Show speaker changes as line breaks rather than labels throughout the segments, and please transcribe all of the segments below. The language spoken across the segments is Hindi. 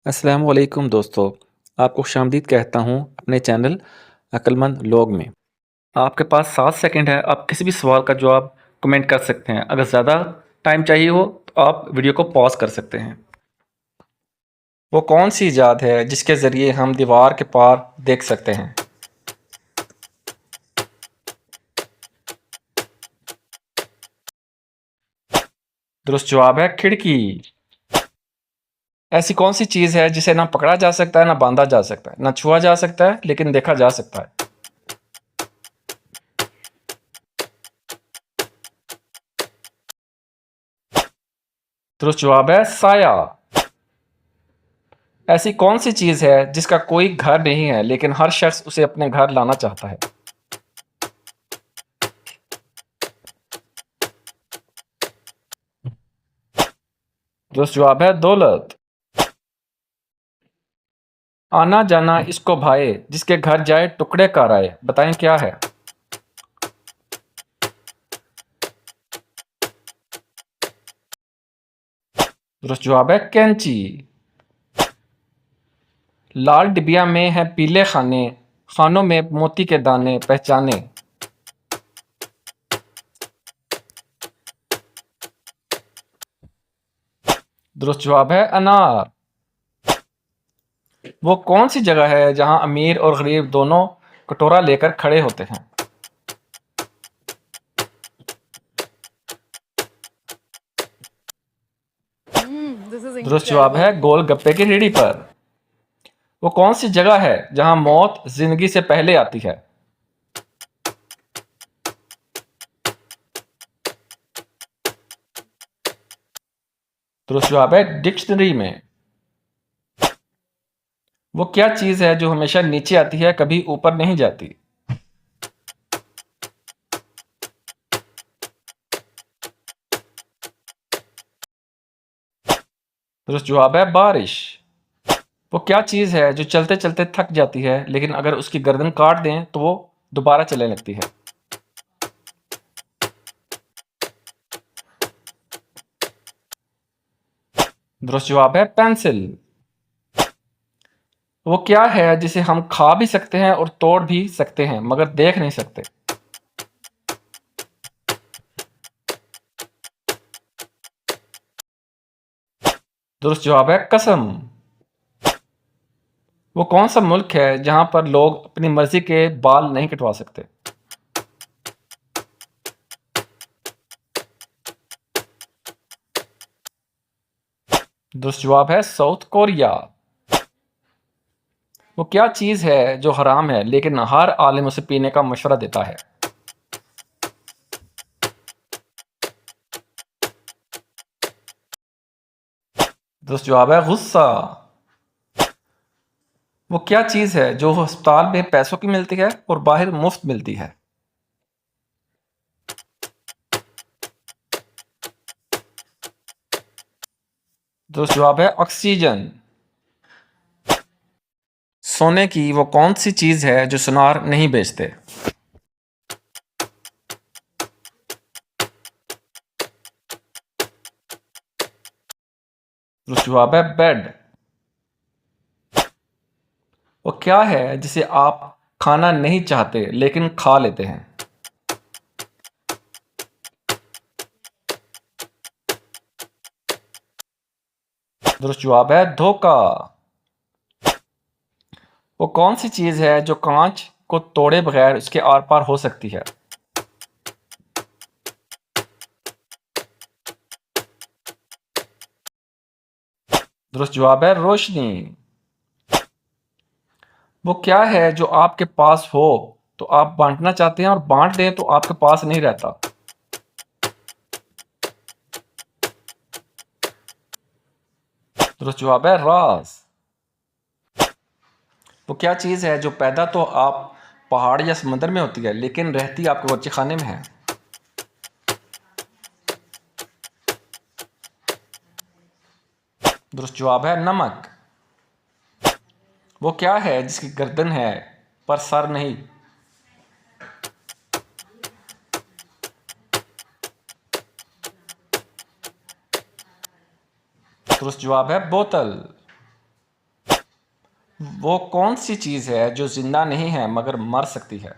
अस्सलाम वालेकुम दोस्तों, आपको खुशामदीद कहता हूँ अपने चैनल अक्लमंद लोग में। आपके पास 7 सेकंड है, आप किसी भी सवाल का जवाब कमेंट कर सकते हैं। अगर ज़्यादा टाइम चाहिए हो तो आप वीडियो को पॉज़ कर सकते हैं। वो कौन सी इजाद है जिसके ज़रिए हम दीवार के पार देख सकते हैं? दुरुस्त जवाब है खिड़की। ऐसी कौन सी चीज़ है जिसे ना पकड़ा जा सकता है, ना बाँधा जा सकता है, ना छुआ जा सकता है, लेकिन देखा जा सकता है? दुरुस्त जवाब है साया। ऐसी कौन सी चीज़ है जिसका कोई घर नहीं है, लेकिन हर शख्स उसे अपने घर लाना चाहता है? दुरुस्त जवाब है दौलत। आना जाना इसको भाए, जिसके घर जाए टुकड़े का राय। बताएं क्या है? दुरुस्त जवाब है कैंची। लाल डिबिया में है पीले खाने, खानों में मोती के दाने, पहचाने। दुरुस्त जवाब है अनार। वो कौन सी जगह है जहां अमीर और गरीब दोनों कटोरा लेकर खड़े होते हैं?
This is
दुरुस्त जवाब है
incredible.
गोलगप्पे की रेहड़ी पर। वो कौन सी जगह है जहां मौत जिंदगी से पहले आती है? दुरुस्त जवाब है डिक्शनरी में। वो क्या चीज़ है जो हमेशा नीचे आती है, कभी ऊपर नहीं जाती? दुरुस्त जवाब है बारिश। वो क्या चीज़ है जो चलते चलते थक जाती है, लेकिन अगर उसकी गर्दन काट दें तो वो दोबारा चलने लगती है? दुरुस्त जवाब है पेंसिल। वो क्या है जिसे हम खा भी सकते हैं और तोड़ भी सकते हैं, मगर देख नहीं सकते? दुरुस्त जवाब है कसम। वो कौन सा मुल्क है जहां पर लोग अपनी मर्जी के बाल नहीं कटवा सकते? दुरुस्त जवाब है साउथ कोरिया। वो क्या चीज़ है जो हराम है, लेकिन हर आलिम उसे पीने का मशवरा देता है? दुरुस्त जवाब है गुस्सा। वो क्या चीज़ है जो अस्पताल में पैसों की मिलती है और बाहर मुफ्त मिलती है? दुरुस्त जवाब है ऑक्सीजन। सोने की वो कौन सी चीज़ है जो सुनार नहीं बेचते? दुरुस्त जवाब है बेड। वो क्या है जिसे आप खाना नहीं चाहते लेकिन खा लेते हैं? दुरुस्त जवाब है धोखा। वो कौन सी चीज़ है जो कांच को तोड़े बगैर उसके आर पार हो सकती है? दुरुस्त जवाब है रोशनी। वो क्या है जो आपके पास हो तो आप बांटना चाहते हैं और बांट दें तो आपके पास नहीं रहता? दुरुस्त जवाब है राज। वो क्या चीज़ है जो पैदा तो आप पहाड़ या समंदर में होती है, लेकिन रहती आपके बच्चे खाने में है? दुरुस्त जवाब है नमक। वो क्या है जिसकी गर्दन है पर सर नहीं? दुरुस्त जवाब है बोतल। वो कौन सी चीज़ है जो जिंदा नहीं है मगर मर सकती है?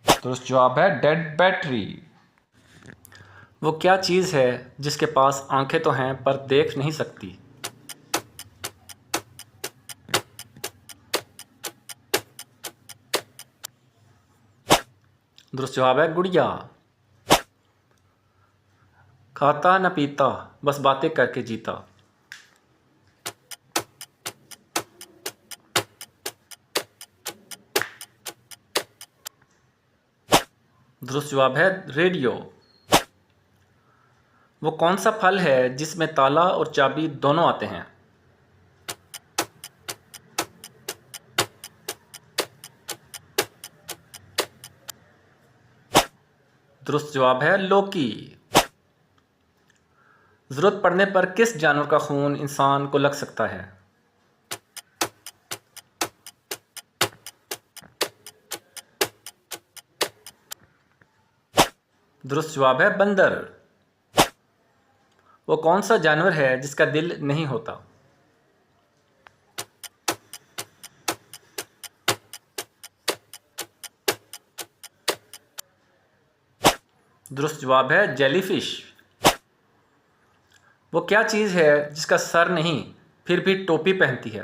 दुरुस्त जवाब है डेड बैटरी। वो क्या चीज़ है जिसके पास आंखें तो हैं पर देख नहीं सकती? दुरुस्त जवाब है गुड़िया। खाता न पीता बस बातें करके जीता। दुरुस्त जवाब है रेडियो। वो कौन सा फल है जिसमें ताला और चाबी दोनों आते हैं? दुरुस्त जवाब है लौकी। ज़रूरत पड़ने पर किस जानवर का खून इंसान को लग सकता है? दुरुस्त जवाब है बंदर। वो कौन सा जानवर है जिसका दिल नहीं होता? दुरुस्त जवाब है जेलीफिश। वो क्या चीज़ है जिसका सर नहीं फिर भी टोपी पहनती है?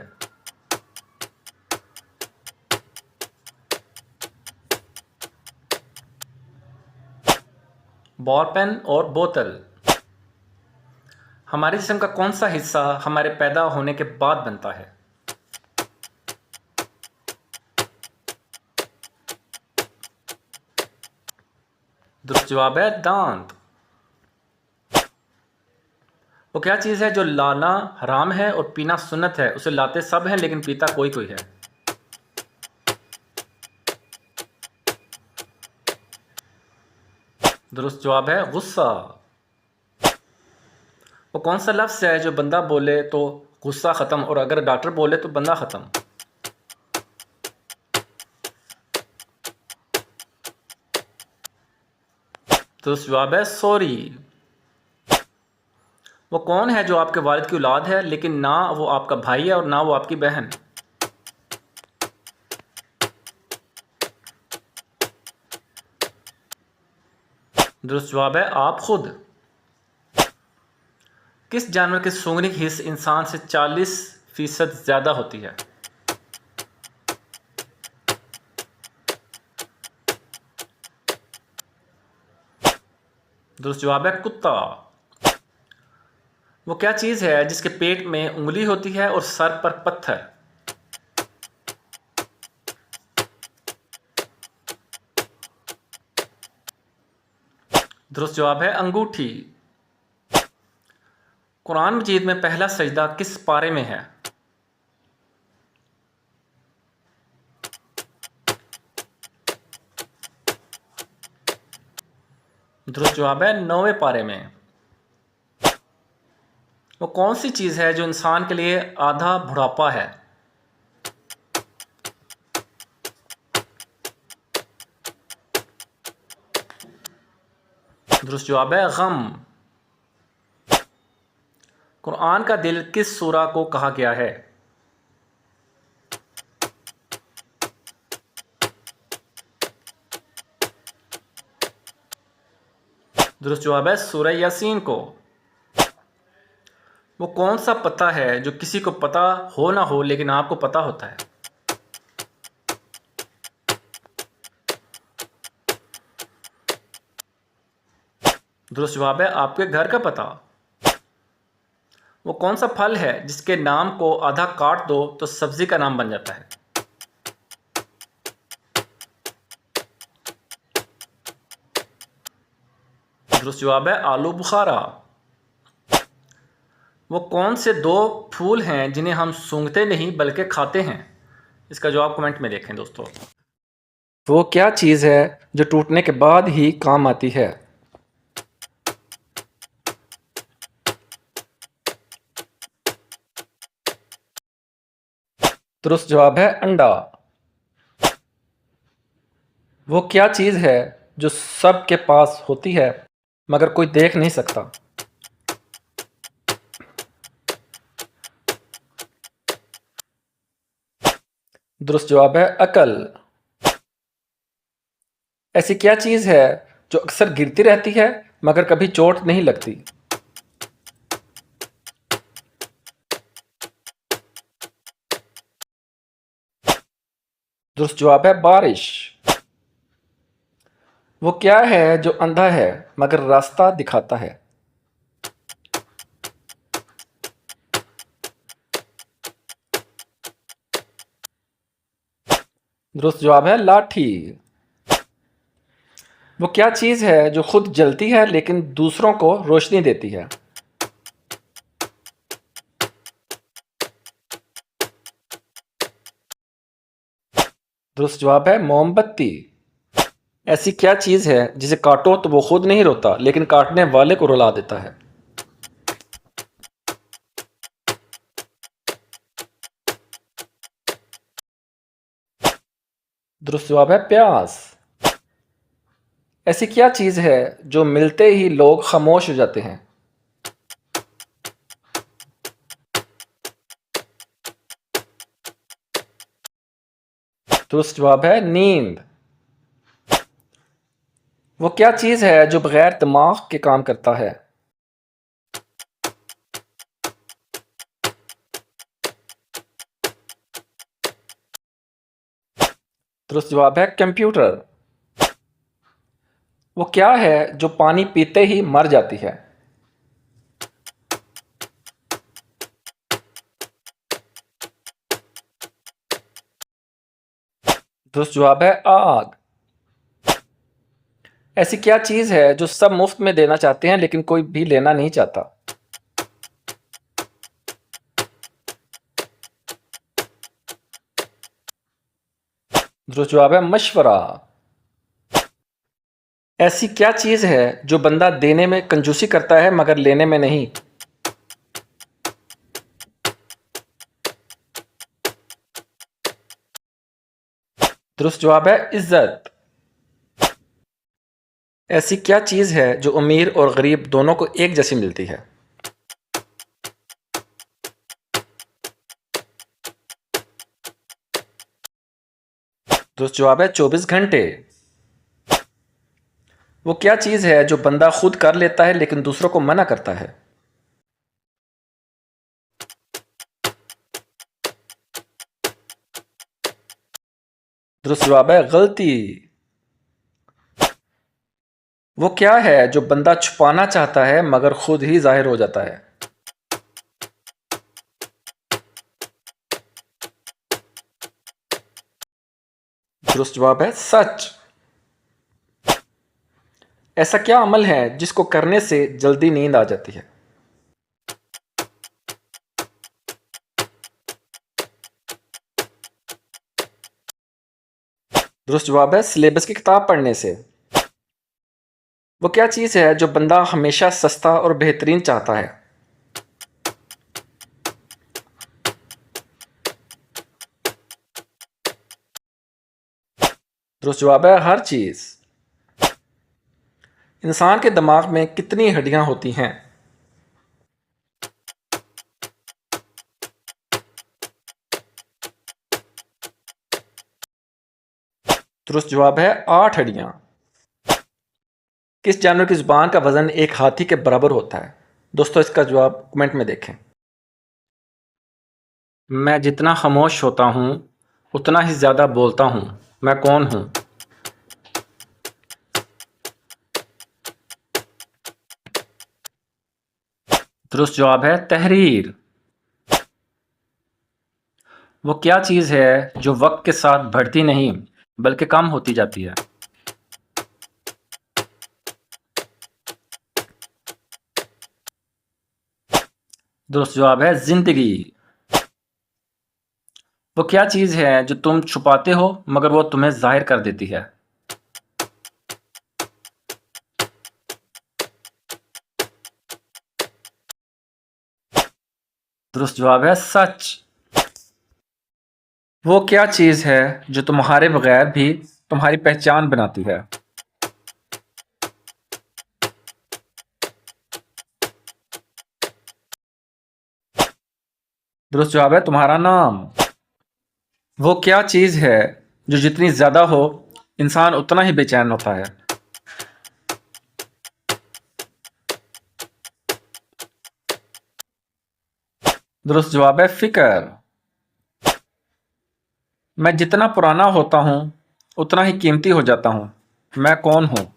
बॉल पेन और बोतल। हमारे जिस्म का कौन सा हिस्सा हमारे पैदा होने के बाद बनता है? दुरुस्त जवाब है दांत। वो क्या चीज़ है जो लाना हराम है और पीना सुन्नत है? उसे लाते सब हैं लेकिन पीता कोई कोई है। दुरुस्त जवाब है गुस्सा। वो कौन सा लफ्ज़ है जो बंदा बोले तो गुस्सा ख़त्म और अगर डॉक्टर बोले तो बंदा ख़त्म? दुरुस्त जवाब है सॉरी। वो कौन है जो आपके वालिद की औलाद है लेकिन ना वो आपका भाई है और ना वो आपकी बहन? दुरुस्त जवाब है आप खुद। किस जानवर की सूंघने की हिस्स इंसान से 40% ज़्यादा होती है? दुरुस्त जवाब है कुत्ता। वो क्या चीज़ है जिसके पेट में उंगली होती है और सर पर पत्थर? दुरुस्त जवाब है अंगूठी। कुरान मजीद में पहला सजदा किस पारे में है? दुरुस्त जवाब है 9वें पारे में। वो कौन सी चीज़ है जो इंसान के लिए आधा बुढ़ापा है? दुरुस्त जवाब है गम। कुरान का दिल किस सूरा को कहा गया है? दुरुस्त जवाब है सूरह यासीन को। वो कौन सा पता है जो किसी को पता हो ना हो लेकिन आपको पता होता है? दुरुस्त जवाब है आपके घर का पता। वो कौन सा फल है जिसके नाम को आधा काट दो तो सब्जी का नाम बन जाता है? दुरुस्त जवाब है आलू बुखारा। वो कौन से दो फूल हैं जिन्हें हम सूंघते नहीं बल्कि खाते हैं? इसका जवाब कमेंट में देखें दोस्तों। वो क्या चीज़ है जो टूटने के बाद ही काम आती है? दुरुस्त जवाब है अंडा। वो क्या चीज़ है जो सबके पास होती है मगर कोई देख नहीं सकता। दुरुस्त जवाब है अकल। ऐसी क्या चीज़ है जो अक्सर गिरती रहती है मगर कभी चोट नहीं लगती? दुरुस्त जवाब है बारिश। वो क्या है जो अंधा है मगर रास्ता दिखाता है? दुरुस्त जवाब है लाठी। वो क्या चीज़ है जो खुद जलती है लेकिन दूसरों को रोशनी देती है? दुरुस्त जवाब है मोमबत्ती। ऐसी क्या चीज़ है जिसे काटो तो वो खुद नहीं रोता लेकिन काटने वाले को रुला देता है? दुरुस्त जवाब है प्यास। ऐसी क्या चीज़ है जो मिलते ही लोग खामोश हो जाते हैं? दुरुस्त जवाब है नींद। वो क्या चीज़ है जो बगैर दिमाग के काम करता है? दुरुस्त जवाब है कंप्यूटर। वो क्या है जो पानी पीते ही मर जाती है? दुरुस्त जवाब है आग। ऐसी क्या चीज़ है जो सब मुफ्त में देना चाहते हैं लेकिन कोई भी लेना नहीं चाहता? दुरुस्त जवाब है मशवरा। ऐसी क्या चीज़ है जो बंदा देने में कंजूसी करता है मगर लेने में नहीं? दुरुस्त जवाब है इज्जत। ऐसी क्या चीज़ है जो अमीर और गरीब दोनों को एक जैसी मिलती है? दुरुस्त जवाब है 24 घंटे। वो क्या चीज़ है जो बंदा खुद कर लेता है लेकिन दूसरों को मना करता है? दुरुस्त जवाब है गलती। वो क्या है जो बंदा छुपाना चाहता है मगर खुद ही जाहिर हो जाता है? दुरुस्त जवाब है सच। ऐसा क्या अमल है जिसको करने से जल्दी नींद आ जाती है? दुरुस्त जवाब है सिलेबस की किताब पढ़ने से। वो क्या चीज़ है जो बंदा हमेशा सस्ता और बेहतरीन चाहता है? दुरुस्त जवाब है हर चीज़। इंसान के दिमाग में कितनी हड्डियां होती हैं? दुरुस्त जवाब है 8 हड्डियां। किस जानवर की जुबान का वजन एक हाथी के बराबर होता है? दोस्तों इसका जवाब कमेंट में देखें। मैं जितना खामोश होता हूँ उतना ही ज़्यादा बोलता हूँ। मैं कौन हूँ? दुरुस्त जवाब है तहरीर। वो क्या चीज़ है जो वक्त के साथ बढ़ती नहीं बल्कि कम होती जाती है? दुरुस्त जवाब है जिंदगी। वो क्या चीज़ है जो तुम छुपाते हो मगर वो तुम्हें जाहिर कर देती है? दुरुस्त जवाब है सच। वो क्या चीज़ है जो तुम्हारे बगैर भी तुम्हारी पहचान बनाती है? दुरुस्त जवाब है तुम्हारा नाम। वो क्या चीज़ है जो जितनी ज़्यादा हो इंसान उतना ही बेचैन होता है? दुरुस्त जवाब है फिक्र। मैं जितना पुराना होता हूँ उतना ही कीमती हो जाता हूँ। मैं कौन हूँ?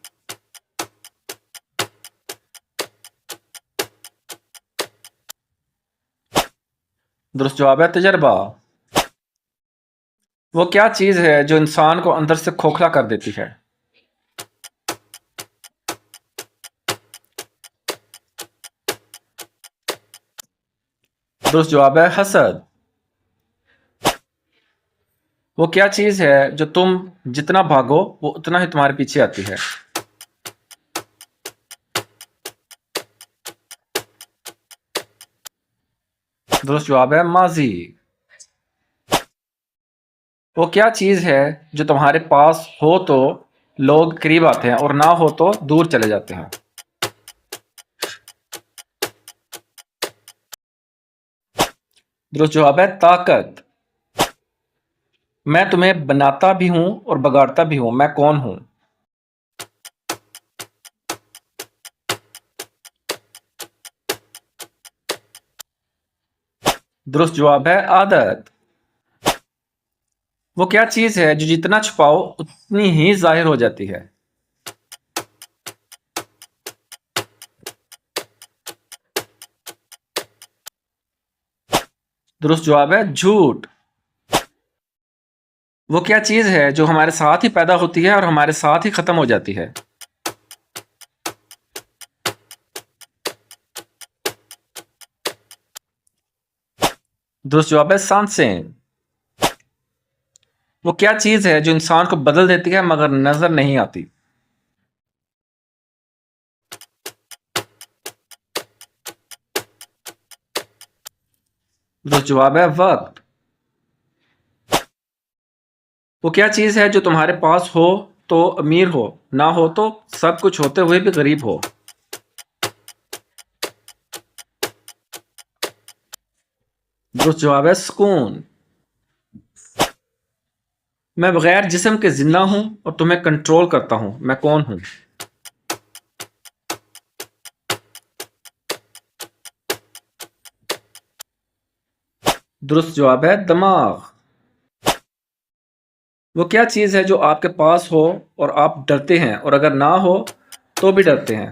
दुरुस्त जवाब है तजर्बा। वो क्या चीज़ है जो इंसान को अंदर से खोखला कर देती है? दुरुस्त जवाब है हसद। वो क्या चीज़ है जो तुम जितना भागो वो उतना ही तुम्हारे पीछे आती है? दुरुस्त जवाब है माजी। वो क्या चीज़ है जो तुम्हारे पास हो तो लोग करीब आते हैं और ना हो तो दूर चले जाते हैं? दुरुस्त जवाब है ताकत। मैं तुम्हें बनाता भी हूं और बगाड़ता भी हूं। मैं कौन हूं? दुरुस्त जवाब है आदत। वो क्या चीज़ है जो जितना छुपाओ उतनी ही जाहिर हो जाती है? दुरुस्त जवाब है झूठ। वो क्या चीज़ है जो हमारे साथ ही पैदा होती है और हमारे साथ ही खत्म हो जाती है? दुरुस्त जवाब है सांसें। वो क्या चीज़ है जो इंसान को बदल देती है मगर नजर नहीं आती? दुरुस्त जवाब है वक्त। वो क्या चीज़ है जो तुम्हारे पास हो तो अमीर हो, ना हो तो सब कुछ होते हुए भी गरीब हो? दुरुस्त जवाब है सुकून। मैं बगैर जिस्म के जिंदा हूं और तुम्हें कंट्रोल करता हूं। मैं कौन हूं? दुरुस्त जवाब है दिमाग। वो क्या चीज़ है जो आपके पास हो और आप डरते हैं और अगर ना हो तो भी डरते हैं?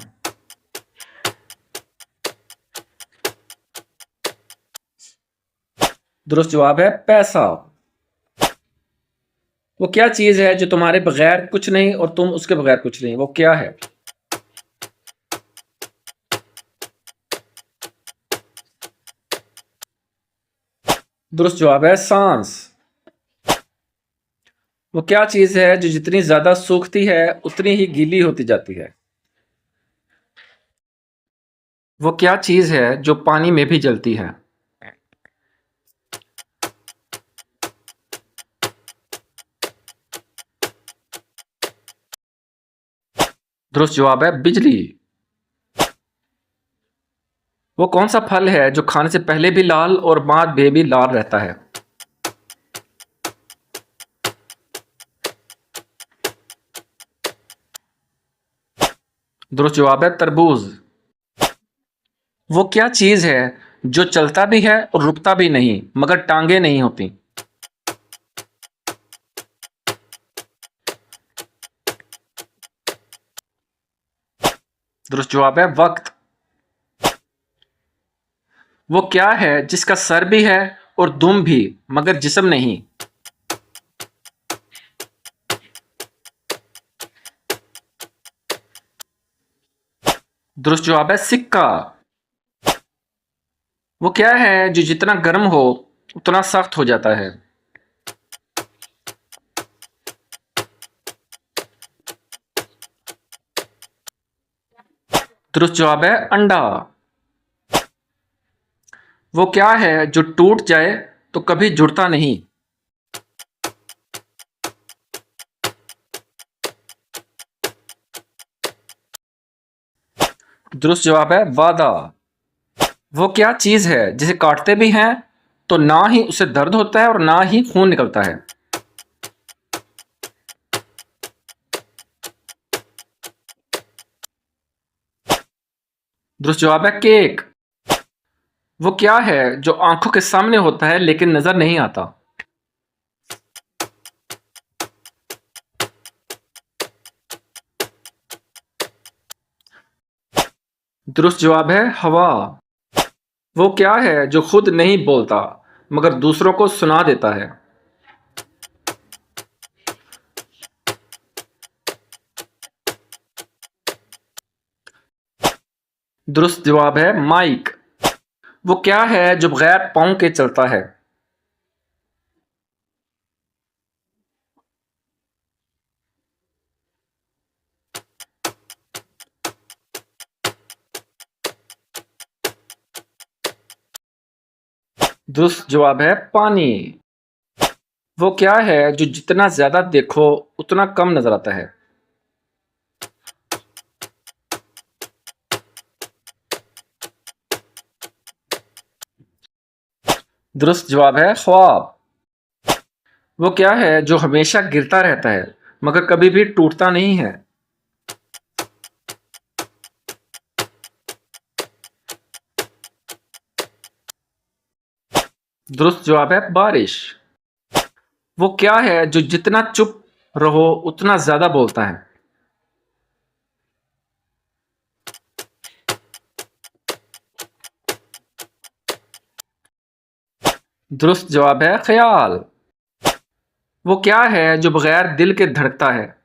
दुरुस्त जवाब है पैसा। वो क्या चीज़ है जो तुम्हारे बगैर कुछ नहीं और तुम उसके बगैर कुछ नहीं? वो क्या है? दुरुस्त जवाब है सांस। वो क्या चीज़ है जो जितनी ज़्यादा सूखती है उतनी ही गीली होती जाती है? वो क्या चीज़ है जो पानी में भी जलती है? दुरुस्त जवाब है बिजली। वो कौन सा फल है जो खाने से पहले भी लाल और बाद में भी लाल रहता है? दुरुस्त जवाब है तरबूज। वो क्या चीज़ है जो चलता भी है और रुकता भी नहीं मगर टांगे नहीं होती? दुरुस्त जवाब है वक्त। वो क्या है जिसका सर भी है और दुम भी मगर जिस्म नहीं? दुरुस्त जवाब है सिक्का। वो क्या है जो जितना गर्म हो उतना सख्त हो जाता है? दुरुस्त जवाब है अंडा। वो क्या है जो टूट जाए तो कभी जुड़ता नहीं? दुरुस्त जवाब है वादा। वो क्या चीज़ है जिसे काटते भी हैं तो ना ही उसे दर्द होता है और ना ही खून निकलता है। दुरुस्त जवाब है केक। वो क्या है जो आंखों के सामने होता है लेकिन नजर नहीं आता? दुरुस्त जवाब है हवा। वो क्या है जो खुद नहीं बोलता मगर दूसरों को सुना देता है? दुरुस्त जवाब है माइक। वो क्या है जो बगैर पाँव के चलता है? दुरुस्त जवाब है पानी। वो क्या है जो जितना ज्यादा देखो उतना कम नजर आता है? दुरुस्त जवाब है ख्वाब। वो क्या है जो हमेशा गिरता रहता है मगर कभी भी टूटता नहीं है? दुरुस्त जवाब है बारिश। वो क्या है जो जितना चुप रहो उतना ज्यादा बोलता है? दुरुस्त जवाब है ख्याल। वो क्या है जो बगैर दिल के धड़कता है?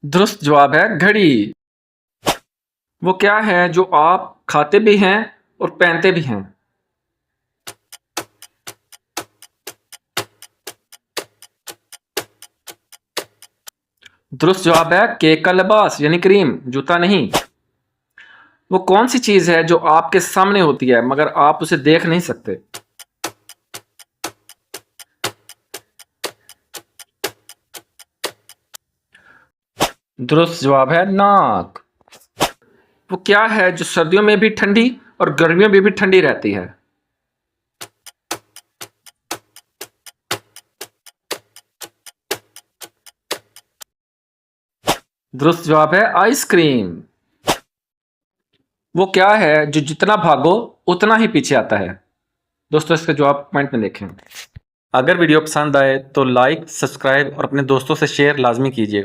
दुरुस्त जवाब है घड़ी। वो क्या है जो आप खाते भी हैं और पहनते भी हैं? दुरुस्त जवाब है केक का लिबास यानी क्रीम, जूता नहीं। वो कौन सी चीज है जो आपके सामने होती है मगर आप उसे देख नहीं सकते? दुरुस्त जवाब है नाक। वो क्या है जो सर्दियों में भी ठंडी और गर्मियों में भी ठंडी रहती है? दुरुस्त जवाब है आइसक्रीम। वो क्या है जो जितना भागो उतना ही पीछे आता है? दोस्तों इसका जवाब कमेंट में देखें। अगर वीडियो पसंद आए तो लाइक, सब्सक्राइब और अपने दोस्तों से शेयर लाजमी कीजिएगा।